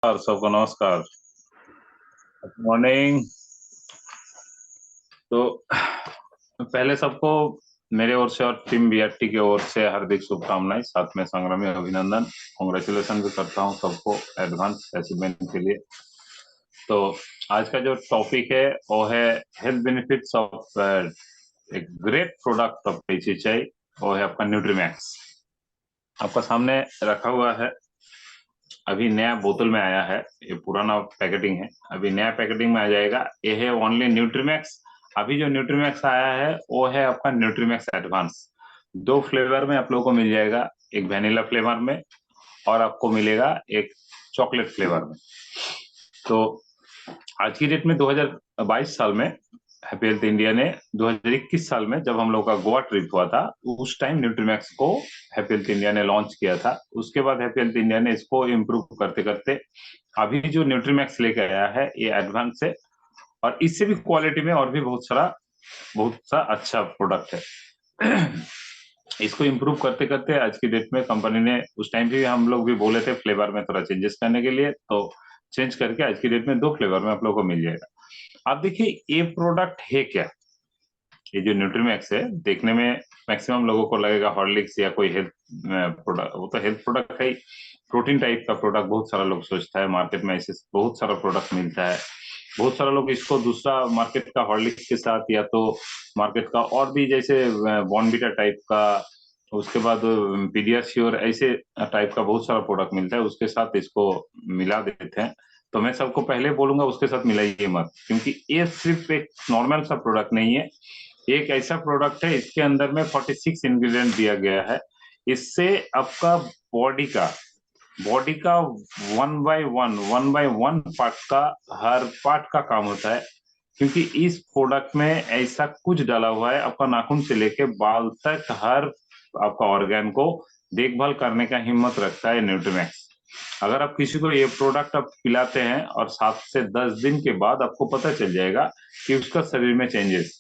सबको नमस्कार। Good morning. तो पहले सबको मेरे ओर से और टीम बीआरटी की ओर से हार्दिक शुभकामनाएं, साथ में संग्रामी अभिनंदन, कांग्रेचुलेशन भी करता हूं सबको एडवांस अचीवमेंट के लिए। तो आज का जो टॉपिक है वो है हेल्थ बेनिफिट्स ऑफ एक ग्रेट प्रोडक्ट ऑफ पीसीसीआई, वो है आपका न्यूट्रीमैक्स। आपका सामने रखा हुआ है, अभी नया बोतल में आया है, ये पुराना पैकेटिंग है, अभी नया पैकेटिंग में आ जाएगा। ये है ओनली न्यूट्रीमैक्स। अभी जो न्यूट्रीमैक्स आया है वो है आपका न्यूट्रीमैक्स एडवांस। दो फ्लेवर में आप लोगों को मिल जाएगा, एक वेनिला फ्लेवर में और आपको मिलेगा एक चॉकलेट फ्लेवर में। तो आज की डेट में 2022 साल में हैप्पी हेल्थ इंडिया ने 2021 साल में जब हम लोग का गोवा ट्रिप हुआ था, उस टाइम न्यूट्रीमैक्स को हैप्पी हेल्थ इंडिया ने लॉन्च किया था। उसके बाद हैप्पी हेल्थ इंडिया ने इसको इम्प्रूव करते करते अभी जो न्यूट्रीमैक्स लेके आया है ये एडवांस है, और इससे भी क्वालिटी में और भी बहुत सा अच्छा प्रोडक्ट है। इसको इम्प्रूव करते करते आज की डेट में कंपनी ने, उस टाइम भी हम लोग भी बोले थे फ्लेवर में थोड़ा चेंजेस करने के लिए, तो चेंज करके आज की डेट में दो फ्लेवर में आप लोगों को मिल जाएगा। आप देखिए ये प्रोडक्ट है क्या। ये जो न्यूट्रीमैक्स है, देखने में मैक्सिमम लोगों को लगेगा हॉर्लिक्स या कोई हेल्थ प्रोडक्ट, वो तो हेल्थ प्रोडक्ट है ही, प्रोटीन टाइप का प्रोडक्ट बहुत सारा लोग सोचता है। मार्केट में ऐसे बहुत सारा प्रोडक्ट मिलता है, बहुत सारा लोग इसको दूसरा मार्केट का हॉर्लिक्स के साथ या तो मार्केट का और भी जैसे बॉर्नविटा टाइप का, उसके बाद पीडियाश्योर ऐसे टाइप का बहुत सारा प्रोडक्ट मिलता है, उसके साथ इसको मिला देते हैं। तो मैं सबको पहले बोलूंगा उसके साथ मिलाइए मत, क्योंकि ये सिर्फ एक नॉर्मल सा प्रोडक्ट नहीं है, एक ऐसा प्रोडक्ट है इसके अंदर में 46 इंग्रेडिएंट दिया गया है। इससे आपका बॉडी का वन बाय वन पार्ट का, हर पार्ट का काम होता है। क्योंकि इस प्रोडक्ट में ऐसा कुछ डाला हुआ है, आपका नाखून से लेके बाल तक हर आपका ऑर्गन को देखभाल करने का हिम्मत रखता है न्यूट्रीमैक्स। अगर आप किसी को ये प्रोडक्ट आप पिलाते हैं और 7 से 10 दिन के बाद आपको पता चल जाएगा कि उसका शरीर में चेंजेस,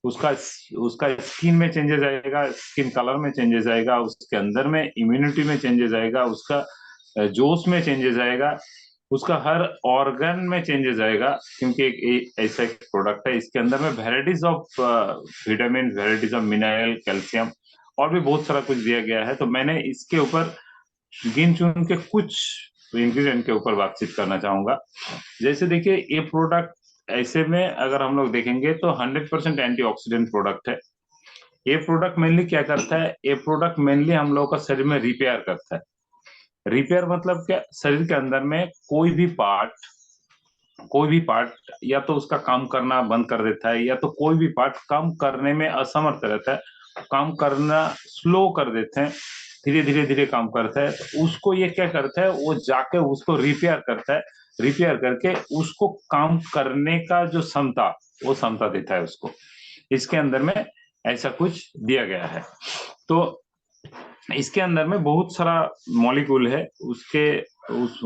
उसका उसका स्किन में चेंजेस आएगा, स्किन कलर में चेंजेस आएगा, उसके अंदर में इम्यूनिटी में चेंजेस आएगा, उसका जोश में चेंजेस आएगा, उसका हर ऑर्गन में चेंजेस आएगा। क्योंकि एक ऐसा एक प्रोडक्ट है, इसके अंदर में varieties of vitamin, varieties of mineral, calcium और भी बहुत सारा कुछ दिया गया है। तो मैंने इसके ऊपर गिन चुन के कुछ इंग्रेडिएंट के ऊपर बातचीत करना चाहूंगा। जैसे देखिए ये प्रोडक्ट ऐसे में अगर हम लोग देखेंगे तो 100% एंटीऑक्सीडेंट प्रोडक्ट है। ये प्रोडक्ट मेनली क्या करता है, ये प्रोडक्ट मेनली हम लोग का शरीर में रिपेयर करता है। रिपेयर मतलब क्या, शरीर के अंदर में कोई भी पार्ट या तो उसका काम करना बंद कर देता है, या तो कोई भी पार्ट काम करने में असमर्थ रहता है, काम करना स्लो कर देते हैं, धीरे धीरे धीरे काम करता है। तो उसको ये क्या करता है, वो जाके उसको रिपेयर करता है, रिपेयर करके उसको काम करने का जो क्षमता, वो क्षमता देता है उसको। इसके अंदर में ऐसा कुछ दिया गया है। तो इसके अंदर में बहुत सारा मॉलिक्यूल है, उसके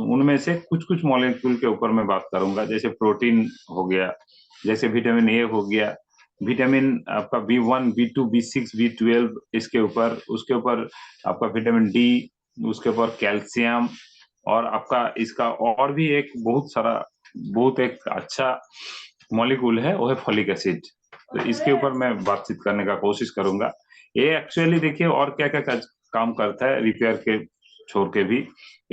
उनमें से कुछ कुछ मॉलिक्यूल के ऊपर मैं बात करूंगा। जैसे प्रोटीन हो गया, जैसे विटामिन ए हो गया, विटामिन आपका B1 B2 B6 B12, इसके ऊपर, उसके ऊपर आपका विटामिन डी, उसके ऊपर कैल्शियम, और आपका इसका और भी एक बहुत सारा, बहुत एक अच्छा मॉलिक्यूल है, वो है फॉलिक एसिड। तो इसके ऊपर मैं बातचीत करने का कोशिश करूंगा। ये एक्चुअली देखिए और क्या क्या काम करता है रिपेयर के छोड़ के भी।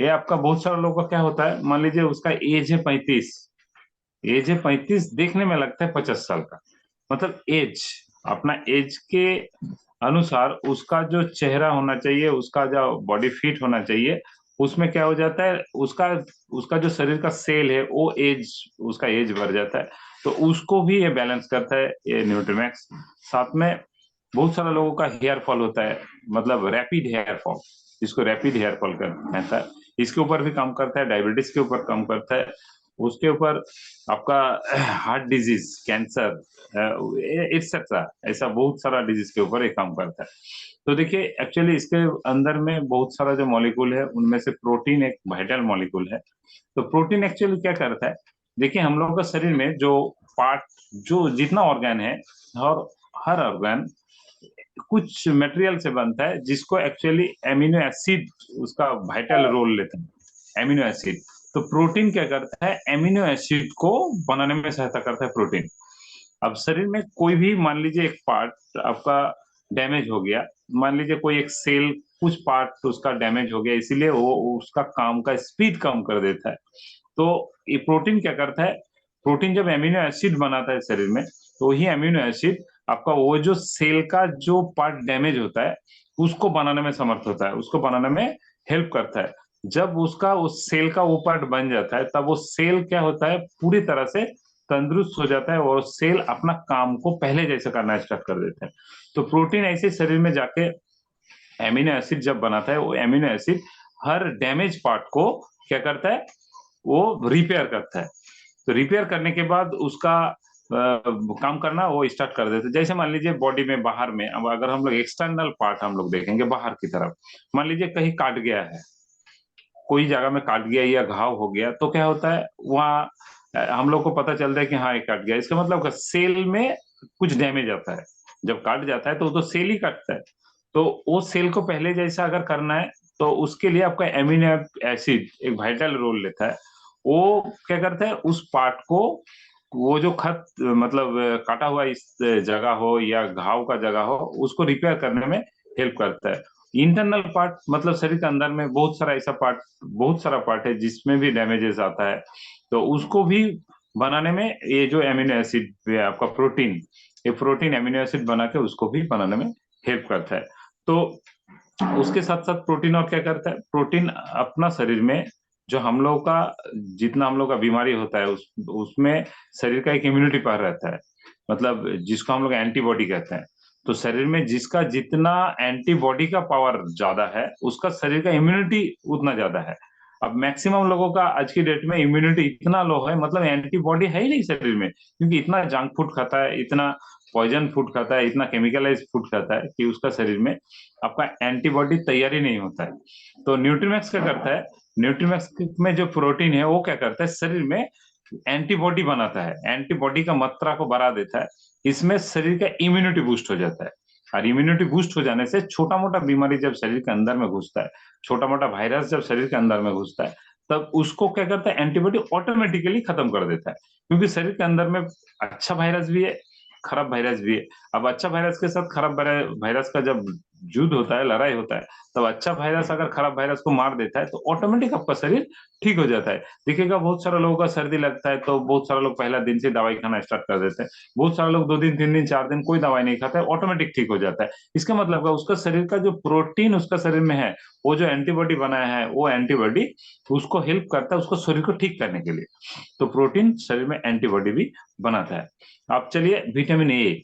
ये आपका बहुत सारा लोगों का क्या होता है, मान लीजिए उसका एज है 35, एज है 35, देखने में लगता है 50 साल का। मतलब एज, अपना एज के अनुसार उसका जो चेहरा होना चाहिए, उसका जो बॉडी फिट होना चाहिए, उसमें क्या हो जाता है, उसका उसका जो शरीर का सेल है वो एज, उसका एज बढ़ जाता है। तो उसको भी ये बैलेंस करता है ये न्यूट्रीमैक्स। साथ में बहुत सारे लोगों का हेयर फॉल होता है, मतलब रैपिड हेयर फॉल, जिसको रैपिड हेयर फॉल कहता है, इसके ऊपर भी काम करता है, डायबिटीज के ऊपर काम करता है, उसके ऊपर आपका हार्ट डिजीज, कैंसर, एक्सेट्रा, ऐसा बहुत सारा डिजीज के ऊपर ये काम करता है। तो देखिए एक्चुअली इसके अंदर में बहुत सारा जो मॉलिक्यूल है, उनमें से प्रोटीन एक वाइटल मॉलिक्यूल है। तो प्रोटीन एक्चुअली क्या करता है, देखिए हम लोगों का शरीर में जो पार्ट, जो जितना ऑर्गन है, और हर ऑर्गन कुछ मटेरियल से बनता है, जिसको एक्चुअली एमिनो एसिड उसका वाइटल रोल लेता है, एमिनो एसिड। तो प्रोटीन क्या करता है, एमिनो एसिड को बनाने में सहायता करता है प्रोटीन। अब शरीर में कोई भी मान लीजिए एक पार्ट आपका डैमेज हो गया, मान लीजिए कोई एक सेल कुछ पार्ट उसका डैमेज हो गया, इसीलिए वो उसका काम का स्पीड कम कर देता है। तो ये प्रोटीन क्या करता है, प्रोटीन जब एमिनो एसिड बनाता है शरीर में, तो वही एमिनो एसिड आपका वो जो सेल का जो पार्ट डैमेज होता है उसको बनाने में समर्थ होता है, उसको बनाने में हेल्प करता है। जब उसका उस सेल का वो पार्ट बन जाता है, तब वो सेल क्या होता है, पूरी तरह से तंदुरुस्त हो जाता है और सेल अपना काम को पहले जैसे करना स्टार्ट कर देते हैं। तो प्रोटीन ऐसे शरीर में जाके एमिनो एसिड जब बनाता है, वो एमिनो एसिड हर डैमेज पार्ट को क्या करता है, वो रिपेयर करता है। तो रिपेयर करने के बाद उसका काम करना वो स्टार्ट कर देते हैं। जैसे मान लीजिए बॉडी में बाहर में, अब अगर हम लोग एक्सटर्नल पार्ट हम लोग देखेंगे बाहर की तरफ, मान लीजिए कहीं काट गया है, कोई जगह में काट गया या घाव हो गया, तो क्या होता है वहाँ हम लोग को पता चलता है कि हाँ ये काट गया, इसका मतलब सेल में कुछ डैमेज आता है। जब काट जाता है तो वो तो सेल ही काटता है, तो वो सेल को पहले जैसा अगर करना है, तो उसके लिए आपका एमिनो एसिड एक वाइटल रोल लेता है। वो क्या करता है, उस पार्ट को, वो जो खत मतलब काटा हुआ इस जगह हो या घाव का जगह हो, उसको रिपेयर करने में हेल्प करता है। इंटरनल पार्ट मतलब शरीर के अंदर में बहुत सारा ऐसा पार्ट, बहुत सारा पार्ट है जिसमें भी डैमेजेस आता है, तो उसको भी बनाने में ये जो एमिनो एसिड है आपका प्रोटीन, ये प्रोटीन एमिनो एसिड बना के उसको भी बनाने में हेल्प करता है। तो उसके साथ साथ प्रोटीन और क्या करता है, प्रोटीन अपना शरीर में जो हम लोग का जितना हम लोग का बीमारी होता है उसमें शरीर का एक इम्यूनिटी पावर रहता है, मतलब जिसको हम लोग एंटीबॉडी कहते हैं। तो शरीर में जिसका जितना एंटीबॉडी का पावर ज्यादा है, उसका शरीर का इम्यूनिटी उतना ज्यादा है। अब मैक्सिमम लोगों का आज की डेट में इम्यूनिटी इतना लो है, मतलब एंटीबॉडी है ही नहीं शरीर में, क्योंकि इतना जंक फूड खाता है, इतना पॉइजन फूड खाता है, इतना केमिकलाइज फूड खाता है कि उसका शरीर में आपका एंटीबॉडी तैयार ही नहीं होता है। तो न्यूट्रीमैक्स क्या करता है, न्यूट्रीमैक्स में जो प्रोटीन है वो क्या करता है, शरीर में एंटीबॉडी बनाता है, एंटीबॉडी का मात्रा को बढ़ा देता है। इसमें शरीर का इम्यूनिटी बूस्ट हो जाता है, और इम्यूनिटी बूस्ट हो जाने से छोटा मोटा बीमारी जब शरीर के अंदर में घुसता है, छोटा मोटा वायरस जब शरीर के अंदर में घुसता है, तब उसको क्या करता है, एंटीबॉडी ऑटोमेटिकली खत्म कर देता है। क्योंकि शरीर के अंदर में अच्छा वायरस भी है, खराब वायरस भी है। अब अच्छा वायरस के साथ खराब वायरस का जब युद्ध होता है, लड़ाई होता है, तब अच्छा वायरस अगर खराब वायरस को मार देता है, तो ऑटोमेटिक आपका शरीर ठीक हो जाता है। देखिएगा बहुत सारे लोगों का सर्दी लगता है, तो बहुत सारे लोग पहला दिन से दवाई खाना स्टार्ट कर देते हैं, बहुत सारे लोग 2 दिन 3 दिन 4 दिन कोई दवाई नहीं खाता है, ऑटोमेटिक ठीक हो जाता है। इसका मतलब क्या, उसका शरीर का जो प्रोटीन उसका शरीर में है, वो जो एंटीबॉडी बनाया है, वो एंटीबॉडी उसको हेल्प करता है उसको शरीर को ठीक करने के लिए। तो प्रोटीन शरीर में एंटीबॉडी भी बनाता है। अब चलिए विटामिन ए।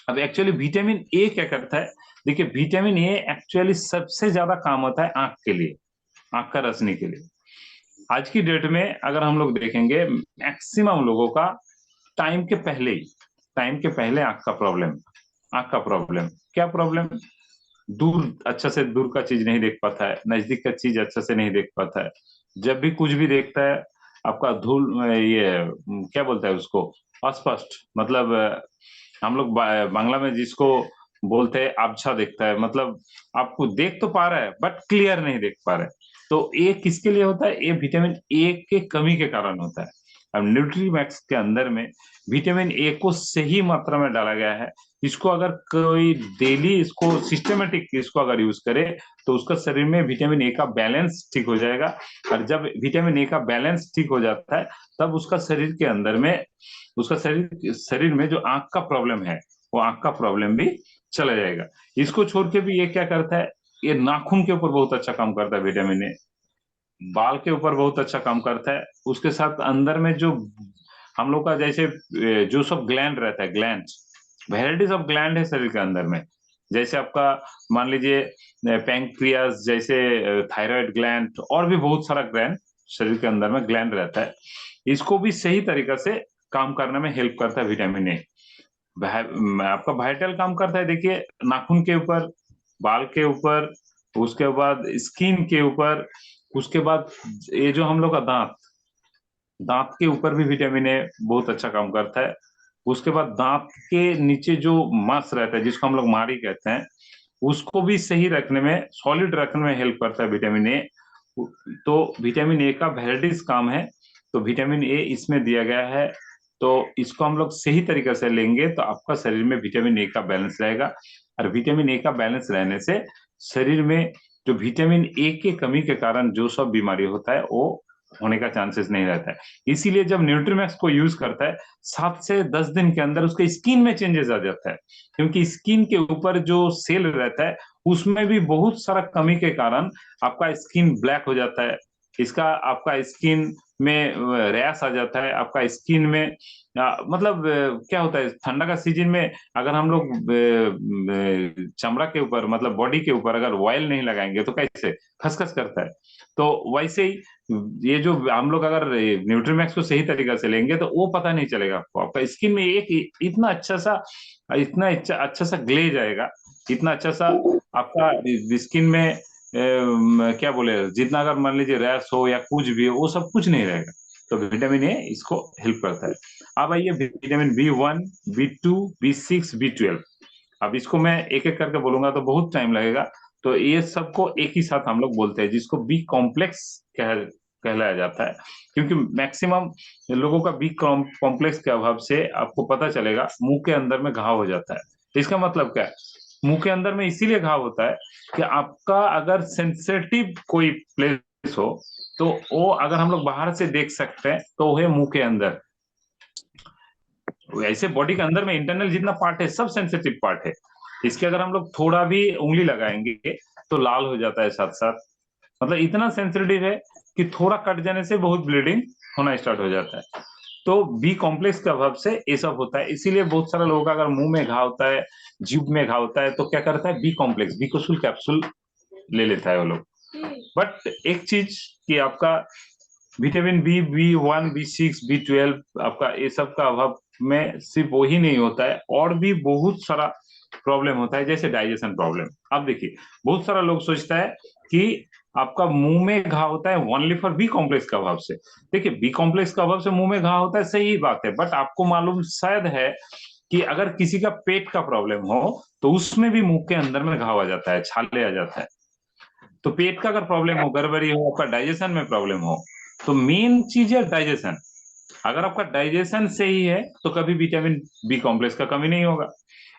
अब एक्चुअली विटामिन ए क्या करता है, देखिए विटामिन ए एक्चुअली सबसे ज्यादा काम होता है आंख के लिए, आंख का रोशनी के लिए। आज की डेट में अगर हम लोग देखेंगे, मैक्सिमम लोगों का टाइम के पहले ही, टाइम के पहले आंख का प्रॉब्लम, आंख का प्रॉब्लम क्या प्रॉब्लम, दूर अच्छा से दूर का चीज नहीं देख पाता है, नजदीक का चीज अच्छा से नहीं देख पाता है, जब भी कुछ भी देखता है आपका धूल ये क्या बोलता है उसको, अस्पष्ट, मतलब हम लोग बांग्ला में जिसको बोलते हैं आबछा देखता है, मतलब आपको देख तो पा रहा है बट क्लियर नहीं देख पा रहा है। तो ये किसके लिए होता है, ये विटामिन ए के कमी के कारण होता है। अब न्यूट्रीमैक्स के अंदर में विटामिन ए को सही मात्रा में डाला गया है। इसको अगर कोई डेली इसको सिस्टमेटिक इसको अगर यूज करे, तो उसका शरीर में विटामिन ए का बैलेंस ठीक हो जाएगा। और जब विटामिन ए का बैलेंस ठीक हो जाता है, तब उसका शरीर के अंदर में, उसका शरीर शरीर में जो आंख का प्रॉब्लम है, वो आंख का प्रॉब्लम भी चला जाएगा। इसको छोड़ के भी ये क्या करता है, ये नाखून के ऊपर बहुत अच्छा काम करता है विटामिन ए, बाल के ऊपर बहुत अच्छा काम करता है। उसके साथ अंदर में जो हम लोग का जैसे जो सब ग्लैंड रहता है, ग्लैंड, वेराइटीज ऑफ ग्लैंड है शरीर के अंदर में। जैसे आपका मान लीजिए पैंक्रियास, जैसे थायराइड ग्लैंड, और भी बहुत सारा ग्लैंड शरीर के अंदर में ग्लैंड रहता है। इसको भी सही तरीका से काम करने में हेल्प करता है विटामिन ए। आपका वाइटल काम करता है, देखिए नाखून के ऊपर, बाल के ऊपर, उसके बाद स्किन के ऊपर, उसके बाद ये जो हम लोग का दांत, दांत के ऊपर भी विटामिन ए बहुत अच्छा काम करता है। उसके बाद दांत के नीचे जो मांस रहता है, जिसको हम लोग मारी कहते हैं, उसको भी सही रखने में, सॉलिड रखने में हेल्प करता है विटामिन ए। तो विटामिन ए का वेराइटीज काम है, तो विटामिन ए इसमें दिया गया है। तो इसको हम लोग सही तरीके से लेंगे तो आपका शरीर में विटामिन ए का बैलेंस रहेगा, और विटामिन ए का बैलेंस रहने से शरीर में जो विटामिन ए के कमी के कारण जो सब बीमारी होता है वो होने का चांसेस नहीं रहता है। इसीलिए जब न्यूट्रीमैक्स को यूज करता है 7 से 10 दिन के अंदर उसके स्किन में चेंजेस आ जाता है, क्योंकि स्किन के ऊपर जो सेल रहता है उसमें भी बहुत सारा कमी के कारण आपका स्किन ब्लैक हो जाता है। इसका आपका स्किन में रैश आ जाता है, आपका स्किन में मतलब क्या होता है ठंडा का सीजन में अगर हम लोग चमड़ा के ऊपर मतलब बॉडी के ऊपर अगर ऑयल नहीं लगाएंगे तो कैसे खसखस करता है। तो वैसे ही ये जो हम लोग अगर न्यूट्रीमैक्स को सही तरीका से लेंगे तो वो पता नहीं चलेगा आपको, आपका स्किन में एक इतना अच्छा सा ग्लेज आएगा, इतना अच्छा सा आपका स्किन में क्या बोले जितना अगर मान लीजिए रैश हो या कुछ भी हो वो सब कुछ नहीं रहेगा। तो विटामिन ए इसको हेल्प करता है। अब आइए vitamin B 1, B 2, B 6, B 12। अब इसको मैं एक एक करके बोलूंगा तो बहुत टाइम लगेगा, तो ये सबको एक ही साथ हम लोग बोलते हैं, जिसको बी कॉम्प्लेक्स कहलाया जाता है। क्योंकि मैक्सिमम लोगों का बी कॉम्प्लेक्स के अभाव से आपको पता चलेगा मुंह के अंदर में घाव हो जाता है। तो इसका मतलब क्या है, मुंह के अंदर में इसीलिए घाव होता है कि आपका अगर सेंसिटिव कोई प्लेस हो तो वो अगर हम लोग बाहर से देख सकते हैं तो वो है मुंह के अंदर। ऐसे बॉडी के अंदर में इंटरनल जितना पार्ट है सब सेंसिटिव पार्ट है, इसके अगर हम लोग थोड़ा भी उंगली लगाएंगे तो लाल हो जाता है साथ साथ। मतलब इतना सेंसिटिव है कि थोड़ा कट जाने से बहुत ब्लीडिंग होना स्टार्ट हो जाता है। तो बी कॉम्प्लेक्स के अभाव से ये सब होता है। इसीलिए बहुत सारा लोगों का अगर मुंह में घाव होता है, जीभ में घाव होता है तो क्या करता है बी कॉम्प्लेक्स बीकोसुल कैप्सूल ले लेता है वो लोग। बट एक चीज कि आपका विटामिन बी 1, बी 6, बी 12 आपका ये सब का अभाव में सिर्फ वही नहीं होता है, और भी बहुत सारा प्रॉब्लम होता है, जैसे डाइजेशन प्रॉब्लम। अब देखिए बहुत सारा लोग सोचता है कि आपका मुंह में घाव होता है ओनली फॉर बी कॉम्प्लेक्स का अभाव से। देखिए बी कॉम्प्लेक्स का अभाव से मुंह में घाव होता है, सही बात है, बट आपको मालूम शायद है कि अगर किसी का पेट का प्रॉब्लम हो तो उसमें भी मुंह के अंदर में घाव आ जाता है, छाले आ जाता है। तो पेट का अगर प्रॉब्लम हो, गड़बड़ी हो, आपका डाइजेशन में प्रॉब्लम हो, तो मेन चीज है डाइजेशन। अगर आपका डाइजेशन सही है तो कभी विटामिन बी कॉम्प्लेक्स का कमी नहीं होगा,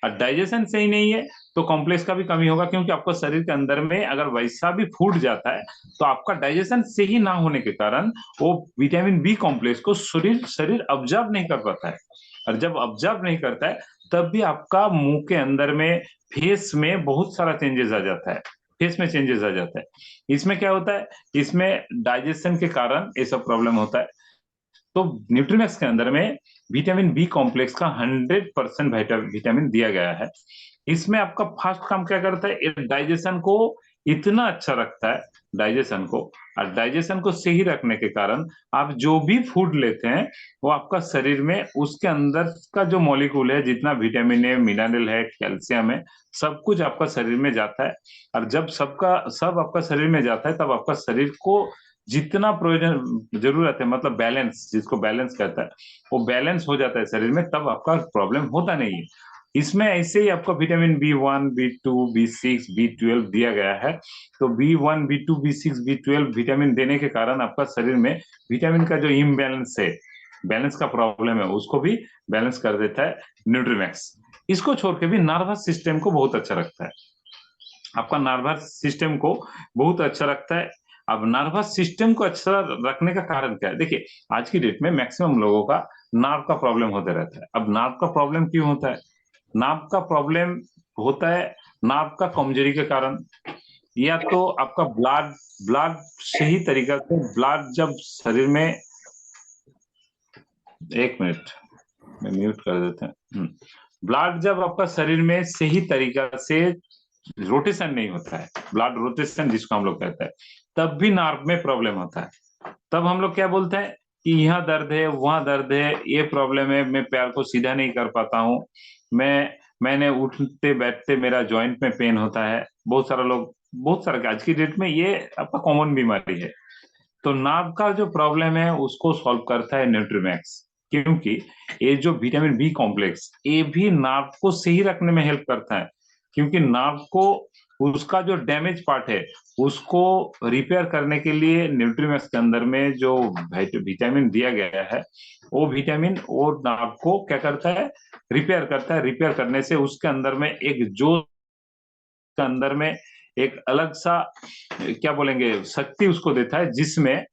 और डाइजेशन सही नहीं है तो कॉम्प्लेक्स का भी कमी होगा, क्योंकि आपको शरीर के अंदर में अगर वैसा भी फूड जाता है तो आपका डाइजेशन सही ना होने के कारण वो विटामिन बी कॉम्प्लेक्स को शरीर शरीर ऑब्जर्व नहीं कर पाता है। और जब ऑब्जर्व नहीं करता है तब भी आपका मुंह के अंदर में फेस में बहुत सारा चेंजेस आ जाता है, फेस में चेंजेस आ जाता है। इसमें क्या होता है, इसमें डाइजेशन के कारण ये सब प्रॉब्लम होता है। तो न्यूट्रीमिक्स के अंदर में विटामिन बी कॉम्प्लेक्स का 100% विटामिन दिया गया है। इसमें आपका फास्ट काम क्या करता है, ये डाइजेशन को इतना अच्छा रखता है, डाइजेशन को। और डाइजेशन को सही रखने के कारण आप जो भी फूड लेते हैं वो आपका शरीर में उसके अंदर का जो मॉलिक्यूल है, जितना विटामिन है, मिनरल है, कैल्शियम है, सब कुछ आपका शरीर में जाता है। और जब सबका सब आपका शरीर में जाता है तब आपका शरीर को जितना प्रयोजन जरूरत है, मतलब बैलेंस, जिसको बैलेंस कहता है, वो बैलेंस हो जाता है शरीर में, तब आपका प्रॉब्लम होता नहीं है। इसमें ऐसे ही आपको vitamin B 1, B 2, B 6, B 12 दिया गया है। तो B 1, B 2, B 6, B 12 vitamin देने के कारण आपका शरीर में विटामिन का जो इम्बैलेंस है, बैलेंस का प्रॉब्लम है, उसको भी बैलेंस कर देता है न्यूट्रीमैक्स। इसको छोड़ के भी नर्वस सिस्टम को बहुत अच्छा रखता है, आपका नर्वस सिस्टम को बहुत अच्छा रखता है। अब नर्वस सिस्टम को अच्छा रखने का कारण क्या है, देखिए आज की डेट में मैक्सिमम लोगों का नार्व का प्रॉब्लम होते रहता है। अब नार्व का प्रॉब्लम क्यों होता है, नार्व का प्रॉब्लम होता है नार्व का कमजोरी के कारण, या तो आपका ब्लड ब्लड सही तरीका से ब्लड जब शरीर में, एक मिनट मैं म्यूट कर देते हैं। ब्लड जब आपका शरीर में सही तरीका से रोटेशन नहीं होता है, ब्लड रोटेशन जिसको हम लोग कहते हैं, तब भी नार्व में प्रॉब्लम होता है। तब हम लोग क्या बोलते हैं कि यहाँ दर्द है, वहां दर्द है, ये प्रॉब्लम है, मैं पैर को सीधा नहीं कर पाता हूँ, मैंने उठते बैठते मेरा जॉइंट में पेन होता है। बहुत सारा लोग, बहुत सारा आज की डेट में ये आपका कॉमन बीमारी है। तो नार्व का जो प्रॉब्लम है उसको सॉल्व करता है न्यूट्रीमैक्स, क्योंकि ये जो विटामिन बी कॉम्प्लेक्स ये भी नार्व को सही रखने में हेल्प करता है। क्योंकि नार्व को उसका जो डैमेज पार्ट है उसको रिपेयर करने के लिए न्यूट्रीमिक्स के अंदर में जो विटामिन दिया गया है, वो विटामिन वो नार्व को क्या करता है, रिपेयर करता है। रिपेयर करने से उसके अंदर में एक जोश के अंदर में एक अलग सा क्या बोलेंगे शक्ति उसको देता है, जिसमें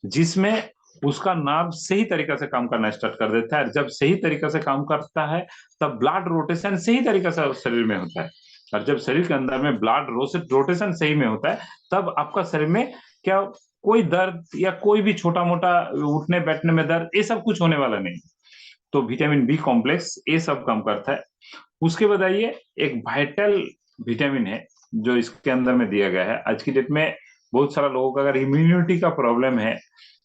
जिसमें उसका नार्व सही तरीका से काम करना स्टार्ट कर देता है। जब सही तरीका से काम करता है तब ब्लड रोटेशन सही तरीका से शरीर में होता है, और जब शरीर के अंदर में ब्लड रोटेशन सही में होता है तब आपका शरीर में क्या कोई दर्द या कोई भी छोटा मोटा उठने बैठने में दर्द ये सब कुछ होने वाला नहीं। तो विटामिन बी कॉम्प्लेक्स ये सब काम करता है। उसके बाद आइए एक वाइटल विटामिन है जो इसके अंदर में दिया गया है। आज की डेट में बहुत सारा लोगों का अगर इम्यूनिटी का प्रॉब्लम है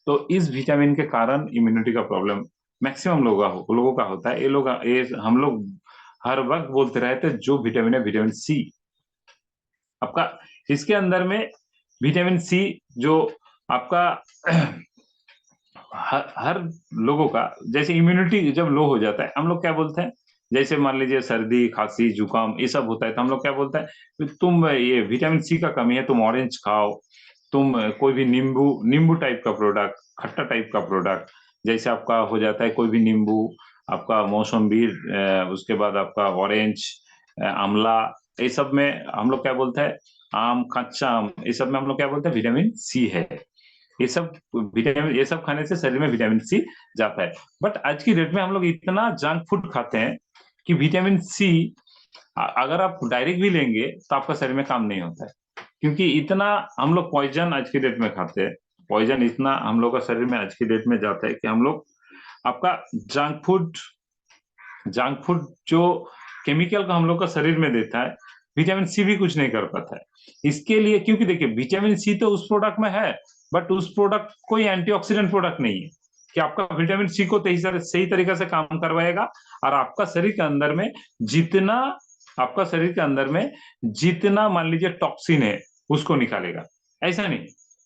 तो इस विटामिन के कारण इम्यूनिटी का प्रॉब्लम मैक्सिमम लोगों का होता है। ये हम लोग हर वक्त बोलते रहते हैं जो विटामिन है विटामिन सी आपका इसके अंदर में विटामिन सी जो आपका हर लोगों का जैसे इम्यूनिटी जब लो हो जाता है हम लोग क्या बोलते हैं, जैसे मान लीजिए सर्दी खांसी जुकाम ये सब होता है तो हम लोग क्या बोलते हैं कि तुम ये विटामिन सी का कमी है, तुम ऑरेंज खाओ, तुम कोई भी नींबू नींबू टाइप का प्रोडक्ट, खट्टा टाइप का प्रोडक्ट, जैसे आपका हो जाता है कोई भी नींबू, आपका मौसम्बी, उसके बाद आपका ऑरेंज, आंवला, ये सब में हम लोग क्या बोलते हैं, आम, कच्चा आम, ये सब में हम लोग क्या बोलते हैं विटामिन सी है। ये सब विटामिन ये सब खाने से शरीर में विटामिन सी जाता है। बट आज की डेट में हम लोग इतना जंक फूड खाते हैं कि विटामिन सी अगर आप डायरेक्ट भी लेंगे तो आपका शरीर में काम नहीं होता है, क्योंकि इतना हम लोग पॉइजन आज की डेट में खाते हैं। पॉइजन इतना हम लोग का शरीर में आज की डेट में जाता है कि हम लोग आपका जंक फूड जो केमिकल का हम लोग का शरीर में देता है, विटामिन सी भी कुछ नहीं कर पाता है इसके लिए। क्योंकि देखिए विटामिन सी तो उस प्रोडक्ट में है, बट उस प्रोडक्ट कोई एंटीऑक्सीडेंट प्रोडक्ट नहीं है कि आपका विटामिन सी को सही तरीके से काम करवाएगा और आपका शरीर के अंदर में जितना आपका शरीर के अंदर में जितना मान लीजिए टॉक्सिन है उसको निकालेगा, ऐसा नहीं।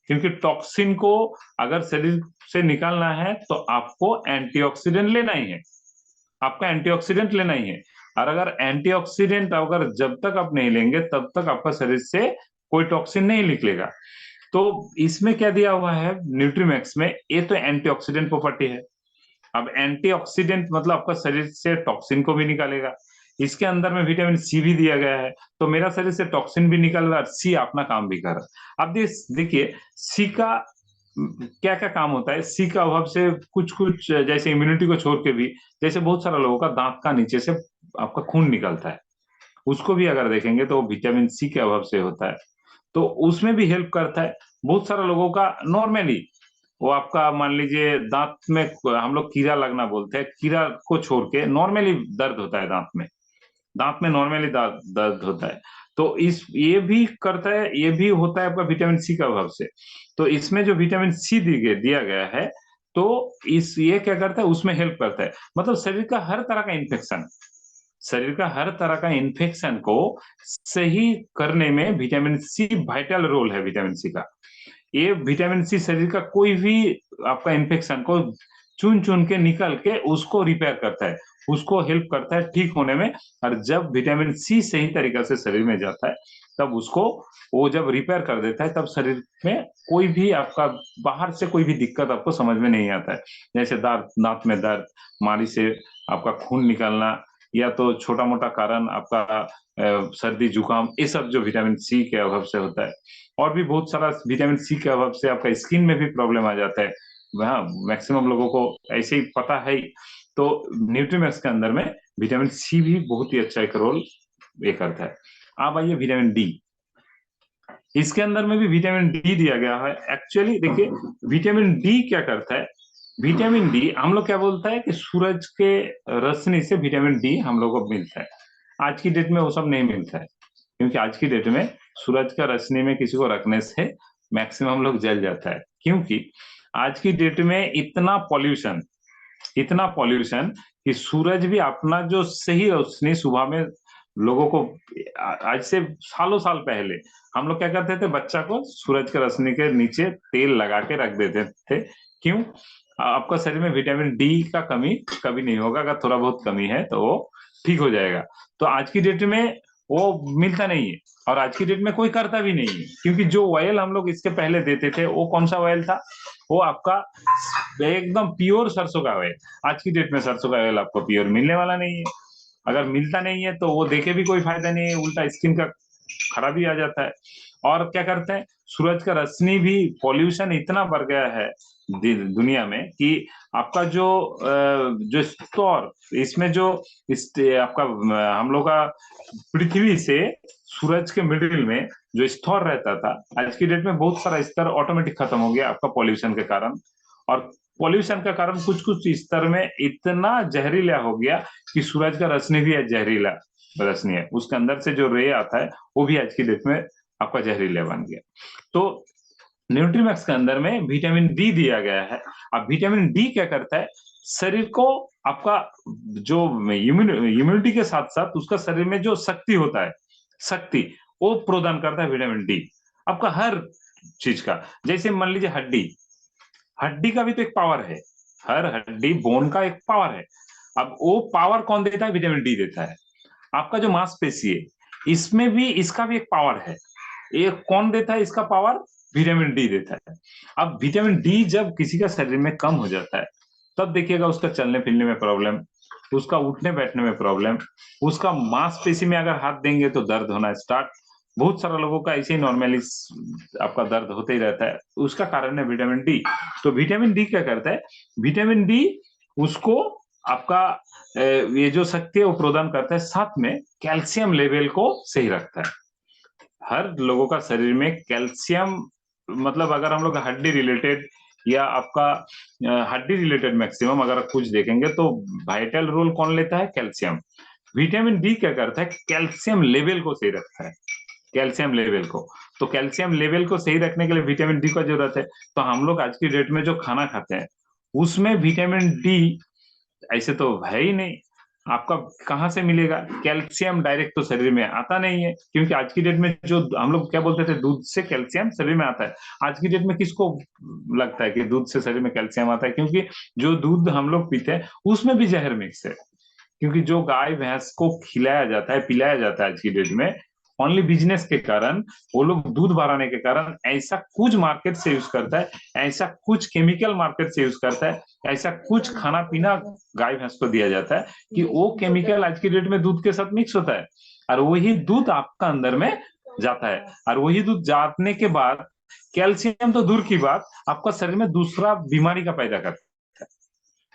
क्योंकि टॉक्सिन को अगर शरीर से निकालना है तो आपको एंटीऑक्सीडेंट लेना ही है, आपका एंटीऑक्सीडेंट लेना ही है। और अगर एंटीऑक्सीडेंट अगर जब तक आप नहीं लेंगे तब तक आपका शरीर से कोई टॉक्सिन नहीं निकलेगा। तो इसमें क्या दिया हुआ है न्यूट्रीमैक्स में, ये तो एंटीऑक्सीडेंट प्रॉपर्टी है। अब एंटीऑक्सीडेंट मतलब आपका शरीर से टॉक्सिन को भी निकालेगा, इसके अंदर में विटामिन सी भी दिया गया है, तो मेरा शरीर से टॉक्सिन भी निकल रहा है, सी अपना काम भी कर रहा है। अब देखिए सी का क्या क्या काम होता है। सी का अभाव से कुछ कुछ जैसे इम्यूनिटी को छोड़ के भी, जैसे बहुत सारा लोगों का दांत का नीचे से आपका खून निकलता है, उसको भी अगर देखेंगे तो विटामिन सी के अभाव से होता है, तो उसमें भी हेल्प करता है। बहुत सारा लोगों का नॉर्मली वो आपका मान लीजिए दांत में हम लोग कीड़ा लगना बोलते हैं, कीड़ा को छोड़ के नॉर्मली दर्द होता है दांत में नॉर्मली दर्द होता है, तो इस ये भी करता है, ये भी होता है आपका विटामिन सी का अभाव से। तो इसमें जो विटामिन सी दिया गया है तो इस ये क्या करता है उसमें हेल्प करता है। मतलब शरीर का हर तरह का इन्फेक्शन को सही करने में विटामिन सी वाइटल रोल है विटामिन सी का। ये विटामिन सी शरीर का कोई भी आपका इन्फेक्शन को चुन चुन के निकल के उसको रिपेयर करता है, उसको हेल्प करता है ठीक होने में। और जब विटामिन सी सही तरीके से शरीर में जाता है तब उसको वो जब रिपेयर कर देता है तब शरीर में कोई भी आपका बाहर से कोई भी दिक्कत आपको समझ में नहीं आता है। जैसे दांत में दर्द, मारी से आपका खून निकलना, या तो छोटा मोटा कारण आपका सर्दी जुकाम, ये सब जो विटामिन सी के अभाव से होता है। और भी बहुत सारा विटामिन सी के अभाव से आपका स्किन में भी प्रॉब्लम आ जाता है, वहाँ मैक्सिमम लोगों को ऐसे ही पता है ही। तो न्यूट्रीमिक्स के अंदर में विटामिन सी भी बहुत ही अच्छा एक रोल ये करता है। अब आइए विटामिन डी, इसके अंदर में भी विटामिन डी दिया गया है। एक्चुअली देखिए विटामिन डी क्या करता है, विटामिन डी हम लोग क्या बोलता है कि सूरज के रोशनी से विटामिन डी हम लोग को मिलता है। आज की डेट में वो सब नहीं मिलता है, क्योंकि आज की डेट में सूरज का रोशनी में किसी को रखने से मैक्सिमम लोग जल जाता है, क्योंकि आज की डेट में इतना पॉल्यूशन कि सूरज भी अपना जो सही रोशनी सुबह में लोगों को, आज से सालों साल पहले हम लोग क्या करते थे, बच्चा को सूरज के रोशनी के नीचे तेल लगा के रख देते थे। क्यों? आपका शरीर में विटामिन डी का कमी कभी नहीं होगा, अगर थोड़ा बहुत कमी है तो वो ठीक हो जाएगा। तो आज की डेट में वो मिलता नहीं है, और आज की डेट में कोई करता भी नहीं है, क्योंकि जो ऑयल हम लोग इसके पहले देते थे वो कौन सा ऑयल था, वो आपका एकदम प्योर सरसों का ऑयल। आज की डेट में सरसों का ऑयल आपको प्योर मिलने वाला नहीं है, अगर मिलता नहीं है तो वो देके भी कोई फायदा नहीं है, उल्टा स्किन का खराबी आ जाता है। और क्या करते हैं, सूरज का रोशनी भी, पॉल्यूशन इतना बढ़ गया है दुनिया में कि आपका जो स्तर, इसमें जो आपका हम लोग का पृथ्वी से सूरज के मिडिल में जो स्तर रहता था, आज की डेट में बहुत सारा स्तर ऑटोमेटिक खत्म हो गया आपका पॉल्यूशन के कारण। और पॉल्यूशन के कारण कुछ कुछ स्तर में इतना जहरीला हो गया कि सूरज का रोशनी भी जहरीला रोशनी है, उसके अंदर से जो रे आता है वो भी आज की डेट में आपका जहरीला बन गया। तो न्यूट्रीमैक्स के अंदर में विटामिन डी दिया गया है। अब विटामिन डी क्या करता है, शरीर को आपका जो इम्यूनिटी के साथ साथ उसका शरीर में जो शक्ति होता है, शक्ति वो प्रदान करता है विटामिन डी आपका हर चीज का। जैसे मान लीजिए हड्डी, हड्डी का भी तो एक पावर है, हर हड्डी बोन का एक पावर है। अब वो पावर कौन देता है, विटामिन डी देता है। आपका जो मांसपेशी है इसमें भी इसका भी एक पावर है, ये कौन देता है इसका पावर, विटामिन डी देता है। अब विटामिन डी जब किसी का शरीर में कम हो जाता है, तब देखिएगा उसका चलने फिरने में प्रॉब्लम, उसका उठने बैठने में प्रॉब्लम, उसका मांसपेशी में अगर हाथ देंगे तो दर्द होना स्टार्ट। बहुत सारा लोगों का ऐसे ही नॉर्मली आपका दर्द होते ही रहता है, उसका कारण है विटामिन डी। तो विटामिन डी क्या करता है, विटामिन डी उसको आपका ये जो शक्ति है वो प्रदान करता है, साथ में कैल्शियम लेवल को सही रखता है। हर लोगों का शरीर में कैल्शियम, मतलब अगर हम लोग हड्डी रिलेटेड या आपका हड्डी रिलेटेड मैक्सिमम अगर कुछ देखेंगे तो वाइटल रोल कौन लेता है, कैल्शियम। विटामिन डी क्या करता है, कैल्शियम लेवल को सही रखता है, कैल्शियम लेवल को। तो कैल्शियम लेवल को सही रखने के लिए विटामिन डी का जरूरत है। तो हम लोग आज की डेट में जो खाना खाते हैं उसमें विटामिन डी ऐसे तो है ही नहीं, आपका कहाँ से मिलेगा, कैल्शियम डायरेक्ट तो शरीर में आता नहीं है, क्योंकि आज की डेट में जो हम लोग क्या बोलते थे, दूध से कैल्शियम शरीर में आता है। आज की डेट में किसको लगता है कि दूध से शरीर में कैल्शियम आता है, क्योंकि जो दूध हम लोग पीते हैं उसमें भी जहर मिक्स है। क्योंकि जो गाय भैंस को खिलाया जाता है, पिलाया जाता है आज की डेट में, ओनली बिजनेस के कारण, वो लोग दूध बढ़ाने के कारण ऐसा कुछ मार्केट से यूज करता है, ऐसा कुछ केमिकल मार्केट से यूज करता है, ऐसा कुछ खाना पीना गाय भैंस को दिया जाता है कि वो केमिकल आज की डेट में दूध के साथ मिक्स होता है, और वही दूध आपका अंदर में जाता है। और वही दूध जाने के बाद कैल्शियम तो दूर की बात, आपका शरीर में दूसरा बीमारी का पैदा करता है,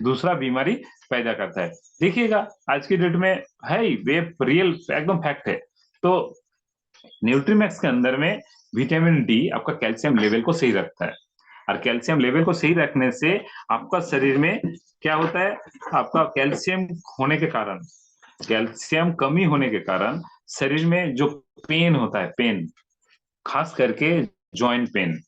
दूसरा बीमारी पैदा करता है। देखिएगा आज की डेट में है ही, वे रियल एकदम फैक्ट है। तो न्यूट्रीमैक्स के अंदर में विटामिन डी आपका कैल्शियम लेवल को सही रखता है, और कैल्शियम लेवल को सही रखने से आपका शरीर में क्या होता है, आपका कैल्शियम होने के कारण, कैल्शियम कमी होने के कारण शरीर में जो पेन होता है, पेन खास करके जॉइंट पेन,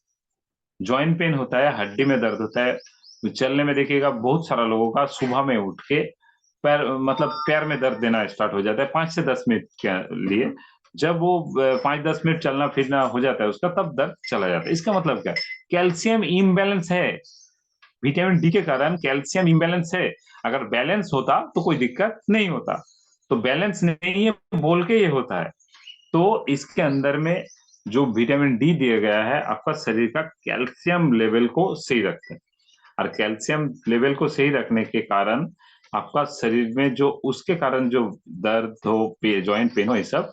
जॉइंट पेन होता है, हड्डी में दर्द होता है। तो चलने में देखिएगा बहुत सारा लोगों का सुबह में उठ के पैर, मतलब पैर में दर्द देना स्टार्ट हो जाता है 5 से 10 मिनट के लिए। जब वो 5-10 मिनट चलना फिरना हो जाता है उसका, तब दर्द चला जाता है। इसका मतलब क्या है, कैल्शियम इम्बैलेंस है, विटामिन डी के कारण कैल्शियम इम्बैलेंस है। अगर बैलेंस होता तो कोई दिक्कत नहीं होता, तो बैलेंस नहीं है बोल के ये होता है। तो इसके अंदर में जो विटामिन डी दिया गया है आपका शरीर का कैल्शियम लेवल को सही रखते हैं, और कैल्शियम लेवल को सही रखने के कारण आपका शरीर में जो उसके कारण जो दर्द हो, जॉइंट पेन हो, ये सब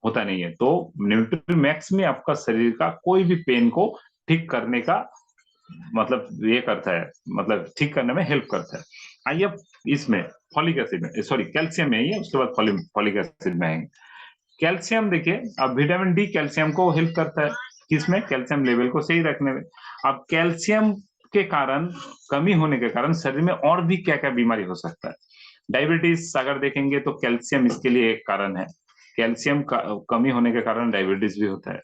होता नहीं है। तो न्यूट्रीमैक्स में आपका शरीर का कोई भी पेन को ठीक करने का मतलब ये करता है, मतलब ठीक करने में हेल्प करता है। आइए अब इसमें फॉलिक एसिड में, सॉरी कैल्शियम में ही है, उसके बाद फॉलिक एसिड में आएंगे। कैल्शियम देखिए, अब विटामिन डी कैल्शियम को हेल्प करता है किसमें, कैल्शियम लेवल को सही रखने में। अब कैल्शियम के कारण, कमी होने के कारण शरीर में और भी क्या क्या बीमारी हो सकता है। डायबिटीज अगर देखेंगे तो कैल्शियम इसके लिए एक कारण है, कैल्शियम का कमी होने के कारण डायबिटीज भी होता है।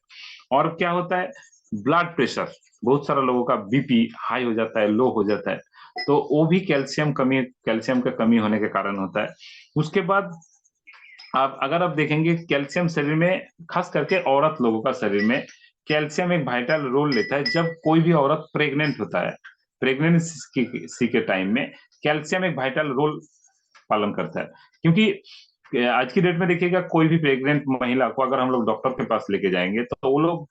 और क्या होता है, ब्लड प्रेशर, बहुत सारा लोगों का बीपी हाई हो जाता है, लो हो जाता है, तो वो भी कैल्शियम कमी, कैल्शियम का कमी होने के कारण होता है। उसके बाद आप अगर आप देखेंगे कैल्शियम शरीर में, खास करके औरत लोगों का शरीर में कैल्शियम एक वाइटल रोल लेता है। जब कोई भी औरत प्रेग्नेंट होता है, प्रेगनेंसी के टाइम में कैल्शियम एक वाइटल रोल पालन करता है, क्योंकि आज की डेट में देखिएगा, कोई भी प्रेग्नेंट महिला को अगर हम लोग डॉक्टर के पास लेके जाएंगे तो वो लोग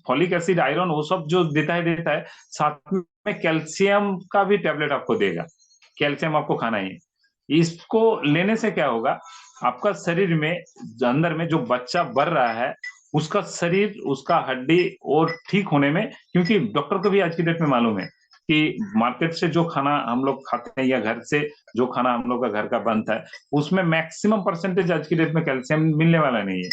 फॉलिक एसिड, आयरन, वो सब जो देता है, साथ में कैल्शियम का भी टेबलेट आपको देगा। कैल्शियम आपको खाना ही है। इसको लेने से क्या होगा, आपका शरीर में अंदर में जो बच्चा बढ़ रहा है, उसका शरीर, उसका हड्डी और ठीक होने में, क्योंकि डॉक्टर को भी आज की डेट में मालूम है कि मार्केट से जो खाना हम लोग खाते हैं या घर से जो खाना हम लोग का घर का बनता है, उसमें मैक्सिमम परसेंटेज आज की डेट में कैल्शियम मिलने वाला नहीं है।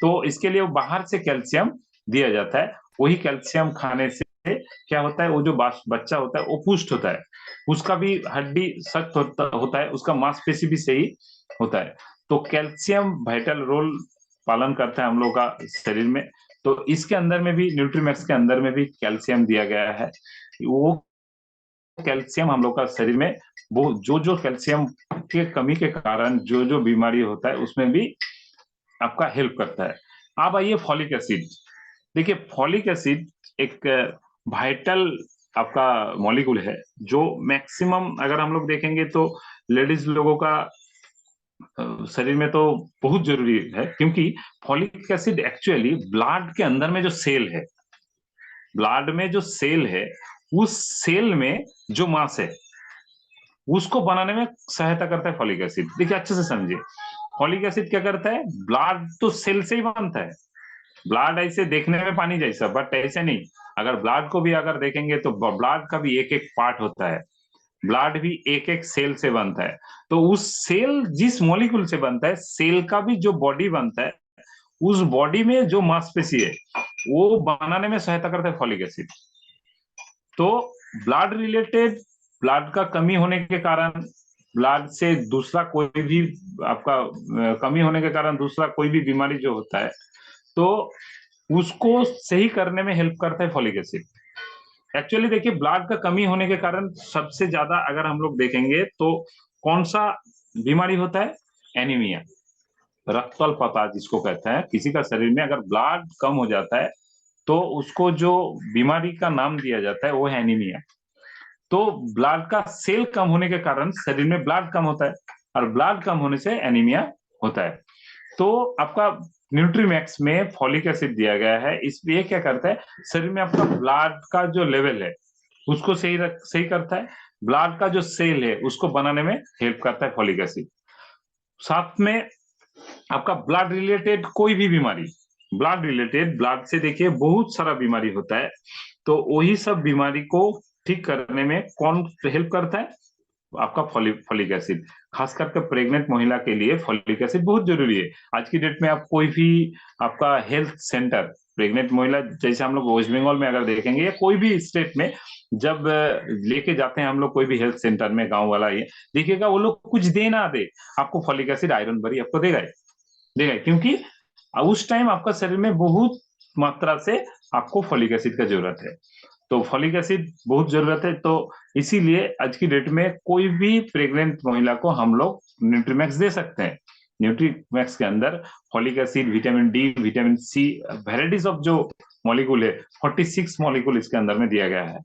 तो इसके लिए वो बाहर से कैल्शियम दिया जाता है। वही कैल्शियम खाने से क्या होता है, वो जो बच्चा होता है वो पुष्ट होता है, उसका भी हड्डी सख्त होता है, उसका मांसपेशी भी सही होता है। तो कैल्शियम वाइटल रोल पालन करता है हम लोग का शरीर में। तो इसके अंदर में भी, न्यूट्रीमैक्स के अंदर में भी कैल्शियम दिया गया है। वो कैल्शियम हम लोग का शरीर में, वो जो कैल्शियम के कमी के कारण जो बीमारी होता है उसमें भी आपका हेल्प करता है। अब आइए फॉलिक एसिड। देखिए, फॉलिक एसिड एक वाइटल आपका मॉलिक्यूल है, जो मैक्सिमम अगर हम लोग देखेंगे तो लेडीज लोगों का शरीर में तो बहुत जरूरी है, क्योंकि फॉलिक एसिड एक्चुअली ब्लड के अंदर में जो सेल है, ब्लड में जो सेल है, उस सेल में जो मांस है उसको बनाने में सहायता करता है फॉलिक एसिड। देखिए अच्छे से समझिए, फॉलिक एसिड क्या करता है, ब्लड तो सेल से ही बनता है। ब्लड ऐसे देखने में पानी जैसा, बट ऐसे नहीं। अगर ब्लड को भी अगर देखेंगे तो ब्लड का भी एक एक पार्ट होता है, ब्लड भी एक एक सेल से बनता है। तो उस सेल जिस मॉलिक्यूल से बनता है, सेल का भी जो बॉडी बनता है, उस बॉडी में जो मांसपेशी है वो बनाने में सहायता करता है फॉलिक एसिड। तो ब्लड रिलेटेड, ब्लड का कमी होने के कारण, ब्लड से दूसरा कोई भी आपका कमी होने के कारण दूसरा कोई भी बीमारी जो होता है, तो उसको सही करने में हेल्प करता है फॉलिक एसिड। एक्चुअली देखिए, ब्लड का कमी होने के कारण सबसे ज्यादा अगर हम लोग देखेंगे तो कौन सा बीमारी होता है, एनीमिया, रक्त अल्पता जिसको कहते हैं। किसी का शरीर में अगर ब्लड कम हो जाता है तो उसको जो बीमारी का नाम दिया जाता है वो है एनीमिया। तो ब्लड का सेल कम होने के कारण शरीर में ब्लड कम होता है, और ब्लड कम होने से एनीमिया होता है। तो आपका न्यूट्रीमैक्स में फॉलिक एसिड दिया गया है, इसलिए क्या करता है, शरीर में आपका ब्लड का जो लेवल है उसको सही करता है। ब्लड का जो सेल है उसको बनाने में हेल्प करता है फॉलिक एसिड। साथ में आपका ब्लड रिलेटेड कोई भी बीमारी, ब्लड रिलेटेड, ब्लड से देखिए बहुत सारा बीमारी होता है, तो वही सब बीमारी को ठीक करने में कौन हेल्प करता है, आपका फॉलिक एसिड। खास करके प्रेग्नेंट महिला के लिए फॉलिक एसिड बहुत जरूरी है। आज की डेट में आप कोई भी आपका हेल्थ सेंटर, प्रेग्नेंट महिला जैसे हम लोग वेस्ट बंगाल में अगर देखेंगे या कोई भी स्टेट में, जब लेके जाते हैं हम लोग कोई भी हेल्थ सेंटर में, गांव वाला ये देखिएगा, वो लोग कुछ दे ना दे, आपको फॉलिक एसिड, आयरन भरी आपको देगा देगा, क्योंकि उस टाइम आपका शरीर में बहुत मात्रा से आपको फॉलिक एसिड का जरूरत है। तो फॉलिक एसिड बहुत जरूरत है। तो इसीलिए आज की डेट में कोई भी प्रेग्नेंट महिला को हम लोग न्यूट्रीमैक्स दे सकते हैं। न्यूट्रीमैक्स के अंदर folic acid, vitamin D, vitamin C, varieties of जो मॉलिक्यूल है, 46 मॉलिक्यूल इसके अंदर में दिया गया है।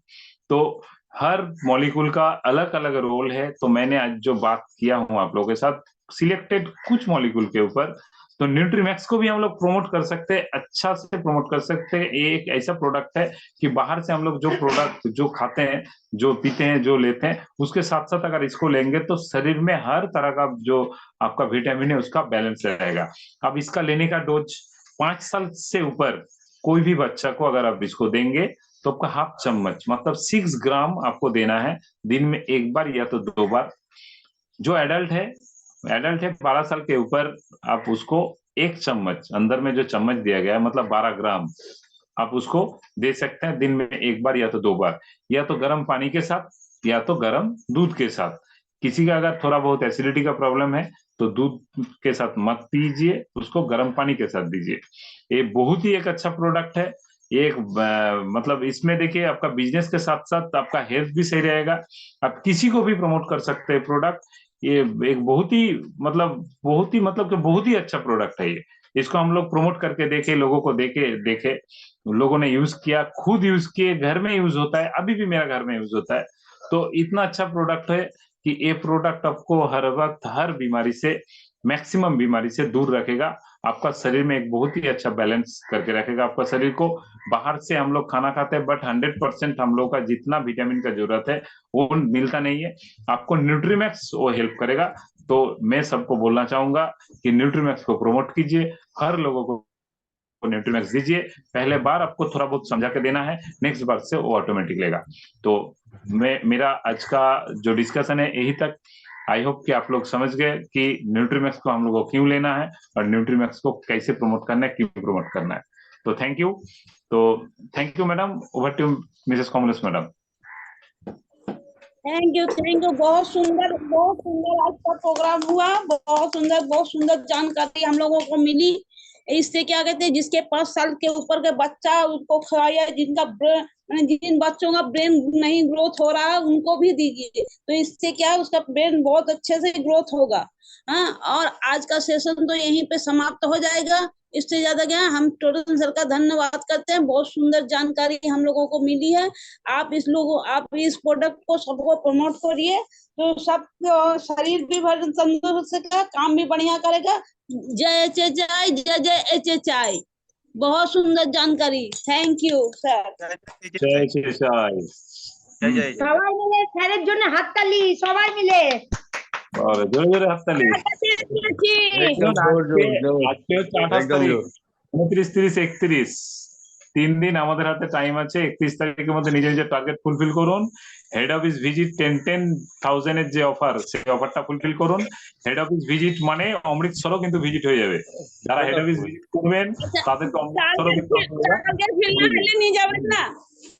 तो हर मॉलिक्यूल का अलग अलग रोल है। तो मैंने आज जो बात किया हूं आप लोगों के साथ, सिलेक्टेड कुछ मॉलिक्यूल के ऊपर। तो न्यूट्रीमैक्स को भी हम लोग प्रमोट कर सकते हैं, अच्छा से प्रमोट कर सकते हैं। ये एक ऐसा प्रोडक्ट है कि बाहर से हम लोग जो प्रोडक्ट जो खाते हैं, जो पीते हैं, जो लेते हैं, उसके साथ साथ अगर इसको लेंगे तो शरीर में हर तरह का जो आपका विटामिन है उसका बैलेंस रहेगा। अब इसका लेने का डोज 5 साल से ऊपर कोई भी बच्चा को अगर आप इसको देंगे तो आपका हाफ चम्मच, मतलब 6 ग्राम आपको देना है दिन में एक बार या तो 2 बार। जो एडल्ट है 12 साल के ऊपर, आप उसको 1 चम्मच, अंदर में जो चम्मच दिया गया है मतलब 12 ग्राम, आप उसको दे सकते हैं दिन में एक बार या तो 2 बार, या तो गर्म पानी के साथ या तो गर्म दूध के साथ। किसी का अगर थोड़ा बहुत एसिडिटी का प्रॉब्लम है तो दूध के साथ मत पीजिए, उसको गर्म पानी के साथ दीजिए। ये बहुत ही एक अच्छा प्रोडक्ट है। एक मतलब इसमें देखिए, आपका बिजनेस के साथ साथ आपका हेल्थ भी सही रहेगा। आप किसी को भी प्रमोट कर सकते हैं प्रोडक्ट। ये एक बहुत ही बहुत ही अच्छा प्रोडक्ट है ये। इसको हम लोग प्रमोट करके देखे, लोगों को देखे, लोगों ने यूज किया, खुद यूज किए, घर में यूज होता है, अभी भी मेरा घर में यूज होता है। तो इतना अच्छा प्रोडक्ट है कि ये प्रोडक्ट आपको हर वक्त हर बीमारी से मैक्सिमम बीमारी से दूर रखेगा, आपका शरीर में एक बहुत ही अच्छा बैलेंस करके रखेगा आपका शरीर को। बाहर से हम लोग खाना खाते हैं बट 100% हम लोग का जितना विटामिन का जरूरत है वो मिलता नहीं है, आपको न्यूट्रीमैक्स वो हेल्प करेगा। तो मैं सबको बोलना चाहूंगा कि न्यूट्रीमैक्स को प्रमोट कीजिए, हर लोगों को न्यूट्रीमैक्स दीजिए। पहले बार आपको थोड़ा बहुत समझा के देना है, नेक्स्ट बार से वो ऑटोमेटिक लेगा। तो मेरा आज का जो डिस्कशन है यही तक। आई होप कि आप लोग समझ गए कि न्यूट्रीमैक्स को हम लोग को क्यों लेना है और न्यूट्रीमैक्स को कैसे प्रमोट करना है, क्यों प्रमोट करना है। तो थैंक यू। तो thank you madam, over to Mrs Kamlesh madam. Thank you, बहुत सुंदर आज का प्रोग्राम हुआ, बहुत सुंदर जानकारी हम लोगों को मिली। इससे क्या कहते हैं, जिसके 5 साल के ऊपर के बच्चा उसको खवाइए, जिन बच्चों का ब्रेन नहीं ग्रोथ हो रहा है उनको भी दीजिए, तो इससे क्या है उसका ब्रेन बहुत अच्छे से ग्रोथ होगा। हाँ, और आज का सेशन तो यहीं पे समाप्त हो जाएगा। इससे ज्यादा क्या, हम टोटल सर का धन्यवाद करते हैं, बहुत सुंदर जानकारी हम लोगों को मिली है। आप इस प्रोडक्ट को सबको प्रमोट करिए, तो सब शरीर भी तंदुरुस्त रहेगा, काम भी बढ़िया करेगा। जय HHI, जय HHI। बहुत सुंदर जानकारी, थैंक यू सर। जय जय जय। সবাই মিলে স্যারের জন্য হাততালি, সবাই মিলে और जोरे जोरे हफ्ताली। আজকে হচ্ছে 28 তারিখ, 29, 30, 31 3 দিন আমাদের হাতে টাইম আছে। 31 তারিখের মধ্যে নিজের নিজের টার্গেট ফুলফিল করুন। হেড অফিস ভিজিট 10,000 এর যে অফার, সেই অফারটা ফুলফিল করুন। হেড অফিস ভিজিট মানে অমৃতসরও কিন্তু ভিজিট হয়ে যাবে। যারা হেড অফিস ভিজিট করবেন তাদেরকে অমৃতসরও কিন্তু নিয়ে যাবেন না?